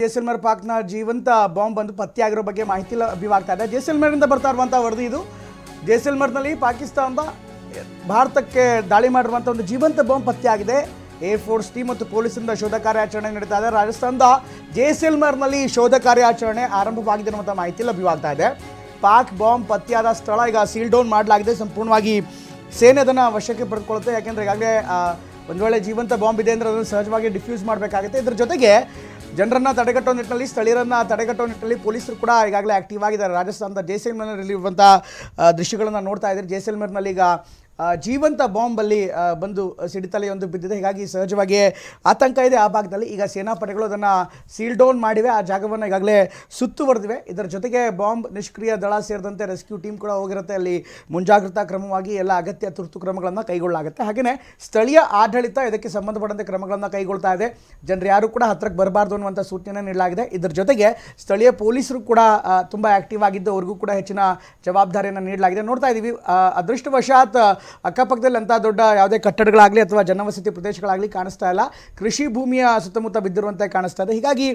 ಜೈಸಲ್ಮೇರ್ ಪಾಕ್ನ ಜೀವಂತ ಬಾಂಬ್ ಬಂದು ಪತ್ತೆಯಾಗಿರೋ ಬಗ್ಗೆ ಮಾಹಿತಿ ಲಭ್ಯವಾಗ್ತಾ ಇದೆ. ಜೈಸಲ್ಮೇರಿಂದ ಬರ್ತಾ ಇರುವಂಥ ವರದಿ ಇದು. ಜೈಸಲ್ಮೇರ್ನಲ್ಲಿ ಪಾಕಿಸ್ತಾನದ ಭಾರತಕ್ಕೆ ದಾಳಿ ಮಾಡಿರುವಂಥ ಒಂದು ಜೀವಂತ ಬಾಂಬ್ ಪತ್ತೆಯಾಗಿದೆ. ಏರ್ ಫೋರ್ಸ್ ಟೀಮ್ ಮತ್ತು ಪೊಲೀಸರಿಂದ ಶೋಧ ಕಾರ್ಯಾಚರಣೆ ನಡೀತಾ ಇದೆ. ರಾಜಸ್ಥಾನದ ಜೈಸಲ್ಮೇರ್ನಲ್ಲಿ ಶೋಧ ಕಾರ್ಯಾಚರಣೆ ಆರಂಭವಾಗಿದೆ ಅನ್ನುವಂಥ ಮಾಹಿತಿ ಲಭ್ಯವಾಗ್ತಾ ಇದೆ. ಪಾಕ್ ಬಾಂಬ್ ಪತ್ತೆಯಾದ ಸ್ಥಳ ಈಗ ಸೀಲ್ ಡೌನ್ ಮಾಡಲಾಗಿದೆ. ಸಂಪೂರ್ಣವಾಗಿ ಸೇನೆ ಅದನ್ನು ವಶಕ್ಕೆ ಪಡೆದುಕೊಳ್ಳುತ್ತೆ. ಯಾಕೆಂದರೆ ಈಗಾಗಲೇ ಒಂದು ವೇಳೆ ಜೀವಂತ ಬಾಂಬ್ ಇದೆ ಅಂದರೆ ಅದನ್ನು ಸಹಜವಾಗಿ ಡಿಫ್ಯೂಸ್ ಮಾಡಬೇಕಾಗುತ್ತೆ. ಇದರ ಜೊತೆಗೆ ಜನರನ್ನು ತಡೆಗಟ್ಟುವ ನಿಟ್ಟಿನಲ್ಲಿ, ಸ್ಥಳೀಯರನ್ನು ತಡೆಗಟ್ಟುವ ನಿಟ್ಟಿನಲ್ಲಿ ಪೊಲೀಸರು ಕೂಡ ಈಗಾಗಲೇ ಆಕ್ಟಿವ್ ಆಗಿದ್ದಾರೆ. ರಾಜಸ್ಥಾನದ ಜೈಸಲ್ಮೇರ್ನಲ್ಲಿರುವಂಥ ದೃಶ್ಯಗಳನ್ನು ನೋಡ್ತಾ ಇದ್ದಾರೆ. ಜೈಸಲ್ಮೇರ್ನಲ್ಲಿ ಈಗ ಜೀವಂತ ಬಾಂಬಲ್ಲಿ ಬಂದು ಸಿಡಿತಲೆ ಒಂದು ಬಿದ್ದಿದೆ. ಹೀಗಾಗಿ ಸಹಜವಾಗಿ ಆತಂಕ ಇದೆ ಆ ಭಾಗದಲ್ಲಿ. ಈಗ ಸೇನಾಪಡೆಗಳು ಅದನ್ನು ಸೀಲ್ ಡೌನ್ ಮಾಡಿವೆ. ಆ ಜಾಗವನ್ನು ಈಗಾಗಲೇ ಸುತ್ತುವರೆದಿವೆ. ಇದರ ಜೊತೆಗೆ ಬಾಂಬ್ ನಿಷ್ಕ್ರಿಯ ದಳ ಸೇರಿದಂತೆ ರೆಸ್ಕ್ಯೂ ಟೀಮ್ ಕೂಡ ಹೋಗಿರುತ್ತೆ. ಅಲ್ಲಿ ಮುಂಜಾಗ್ರತಾ ಕ್ರಮವಾಗಿ ಎಲ್ಲ ಅಗತ್ಯ ತುರ್ತು ಕ್ರಮಗಳನ್ನು ಕೈಗೊಳ್ಳಲಾಗುತ್ತೆ. ಹಾಗೆಯೇ ಸ್ಥಳೀಯ ಆಡಳಿತ ಇದಕ್ಕೆ ಸಂಬಂಧಪಟ್ಟಂತೆ ಕ್ರಮಗಳನ್ನು ಕೈಗೊಳ್ತಾ ಇದೆ. ಜನರು ಯಾರು ಕೂಡ ಹತ್ತಿರಕ್ಕೆ ಬರಬಾರ್ದು ಅನ್ನುವಂಥ ಸೂಚನೆ ನೀಡಲಾಗಿದೆ. ಇದರ ಜೊತೆಗೆ ಸ್ಥಳೀಯ ಪೊಲೀಸರು ಕೂಡ ತುಂಬ ಆ್ಯಕ್ಟಿವ್ ಆಗಿದ್ದು ಅವ್ರಿಗೂ ಕೂಡ ಹೆಚ್ಚಿನ ಜವಾಬ್ದಾರಿಯನ್ನು ನೀಡಲಾಗಿದೆ. ನೋಡ್ತಾ ಇದ್ದೀವಿ, ಅದೃಷ್ಟವಶಾತ್ ಅಕ್ಕಪಕ್ಕದಲ್ಲಿ ಅಂಥ ದೊಡ್ಡ ಯಾವುದೇ ಕಟ್ಟಡಗಳಾಗಲಿ ಅಥವಾ ಜನವಸತಿ ಪ್ರದೇಶಗಳಾಗಲಿ ಕಾಣಿಸ್ತಾ ಇಲ್ಲ. ಕೃಷಿ ಭೂಮಿಯ ಸುತ್ತಮುತ್ತ ಬಿದ್ದಿರುವಂತೆ ಕಾಣಿಸ್ತಾ ಇದೆ. ಹೀಗಾಗಿ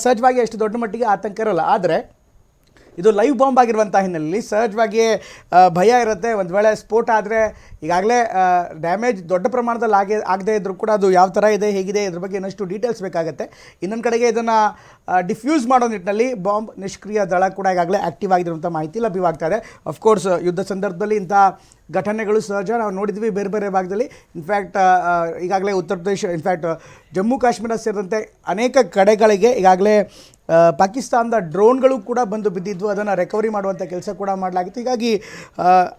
ಸಹಜವಾಗಿ ಅಷ್ಟು ದೊಡ್ಡ ಮಟ್ಟಿಗೆ ಆತಂಕ ಇರೋಲ್ಲ. ಆದರೆ ಇದು ಲೈವ್ ಬಾಂಬ್ ಆಗಿರುವಂಥ ಹಿನ್ನೆಲೆಯಲ್ಲಿ ಸಹಜವಾಗಿ ಭಯ ಇರುತ್ತೆ. ಒಂದು ವೇಳೆ ಸ್ಫೋಟ ಆದರೆ ಈಗಾಗಲೇ ಡ್ಯಾಮೇಜ್ ದೊಡ್ಡ ಪ್ರಮಾಣದಲ್ಲಿ ಆಗದೇ ಇದ್ದರೂ ಕೂಡ ಅದು ಯಾವ ಥರ ಇದೆ, ಹೇಗಿದೆ, ಇದ್ರ ಬಗ್ಗೆ ಇನ್ನಷ್ಟು ಡೀಟೇಲ್ಸ್ ಬೇಕಾಗುತ್ತೆ. ಇನ್ನೊಂದು ಕಡೆಗೆ ಇದನ್ನು ಡಿಫ್ಯೂಸ್ ಮಾಡೋ ನಿಟ್ಟಿನಲ್ಲಿ ಬಾಂಬ್ ನಿಷ್ಕ್ರಿಯ ದಳ ಕೂಡ ಈಗಾಗಲೇ ಆ್ಯಕ್ಟಿವ್ ಆಗಿರುವಂಥ ಮಾಹಿತಿ ಲಭ್ಯವಾಗ್ತಾ ಇದೆ. ಅಫ್ಕೋರ್ಸ್ ಯುದ್ಧ ಸಂದರ್ಭದಲ್ಲಿ ಇಂಥ ಘಟನೆಗಳು ಸಹಜ. ನಾವು ನೋಡಿದ್ವಿ ಬೇರೆ ಬೇರೆ ಭಾಗದಲ್ಲಿ. ಇನ್ಫ್ಯಾಕ್ಟ್ ಈಗಾಗಲೇ ಉತ್ತರ ಪ್ರದೇಶ, ಇನ್ಫ್ಯಾಕ್ಟ್ ಜಮ್ಮು ಕಾಶ್ಮೀರ ಸೇರಿದಂತೆ ಅನೇಕ ಕಡೆಗಳಿಗೆ ಈಗಾಗಲೇ ಪಾಕಿಸ್ತಾನದ ಡ್ರೋನ್ಗಳು ಕೂಡ ಬಂದು ಬಿದ್ದಿದ್ವು. ಅದನ್ನು ರಿಕವರಿ ಮಾಡುವಂಥ ಕೆಲಸ ಕೂಡ ಮಾಡಲಾಗಿತ್ತು. ಹೀಗಾಗಿ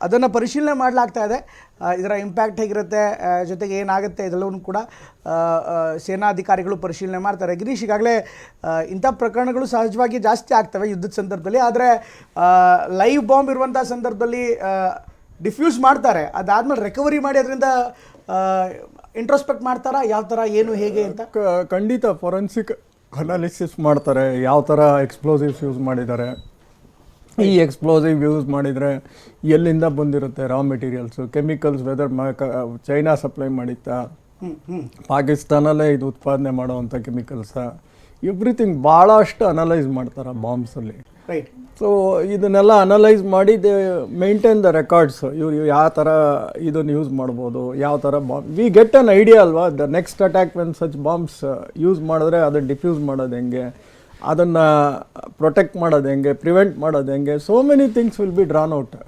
ಅದನ್ನು ಪರಿಶೀಲನೆ ಮಾಡಲಾಗ್ತಾ ಇದೆ. ಇದರ ಇಂಪ್ಯಾಕ್ಟ್ ಹೇಗಿರುತ್ತೆ, ಜೊತೆಗೆ ಏನಾಗುತ್ತೆ ಇದೆಲ್ಲವೂ ಕೂಡ ಸೇನಾಧಿಕಾರಿಗಳು ಪರಿಶೀಲನೆ ಮಾಡ್ತಾರೆ. ಗಿರೀಶ್, ಈಗಾಗಲೇ ಇಂಥ ಪ್ರಕರಣಗಳು ಸಹಜವಾಗಿ ಜಾಸ್ತಿ ಆಗ್ತವೆ ಯುದ್ಧದ ಸಂದರ್ಭದಲ್ಲಿ. ಆದರೆ ಲೈವ್ ಬಾಂಬ್ ಇರುವಂಥ ಸಂದರ್ಭದಲ್ಲಿ ಡಿಫ್ಯೂಸ್ ಮಾಡ್ತಾರೆ. ಅದಾದಮೇಲೆ ರಿಕವರಿ ಮಾಡಿ ಅದರಿಂದ ಇಂಟ್ರೋಸ್ಪೆಕ್ಟ್ ಮಾಡ್ತಾರಾ, ಯಾವ ಥರ ಏನು ಹೇಗೆ ಅಂತ? ಖಂಡಿತ ಫೊರೆನ್ಸಿಕ್ ಅನಾಲಿಸಿಸ್ ಮಾಡ್ತಾರೆ. ಯಾವ ಥರ ಎಕ್ಸ್ಪ್ಲೋಸಿವ್ಸ್ ಯೂಸ್ ಮಾಡಿದ್ದಾರೆ, ಈ ಎಕ್ಸ್ಪ್ಲೋಸಿವ್ ಯೂಸ್ ಮಾಡಿದರೆ ಎಲ್ಲಿಂದ ಬಂದಿರುತ್ತೆ raw materials, chemicals, whether China supply ಮಾಡಿತ್ತಾ, ಪಾಕಿಸ್ತಾನಲ್ಲೇ ಇದು ಉತ್ಪಾದನೆ ಮಾಡೋವಂಥ ಕೆಮಿಕಲ್ಸ, ಎವ್ರಿಥಿಂಗ್ ಭಾಳಷ್ಟು ಅನಲೈಸ್ ಮಾಡ್ತಾರೆ ಬಾಂಬ್ಸಲ್ಲಿ. ರೈಟ್. ಸೊ ಇದನ್ನೆಲ್ಲ ಅನಲೈಸ್ ಮಾಡಿ ದೇ ಮೇಂಟೈನ್ ದ ರೆಕಾರ್ಡ್ಸ್. ಇವ್ರು ಯಾವ ಥರ ಇದನ್ನು ಯೂಸ್ ಮಾಡ್ಬೋದು, ಯಾವ ಥರ bomb, we get an idea ಅಲ್ವಾ. The next attack when such bombs use ಮಾಡಿದ್ರೆ ಅದನ್ನು ಡಿಫ್ಯೂಸ್ ಮಾಡೋದು ಹೆಂಗೆ, ಅದನ್ನು ಪ್ರೊಟೆಕ್ಟ್ ಮಾಡೋದು ಹೆಂಗೆ, ಪ್ರಿವೆಂಟ್ ಮಾಡೋದು ಹೆಂಗೆ, so many things will be drawn out.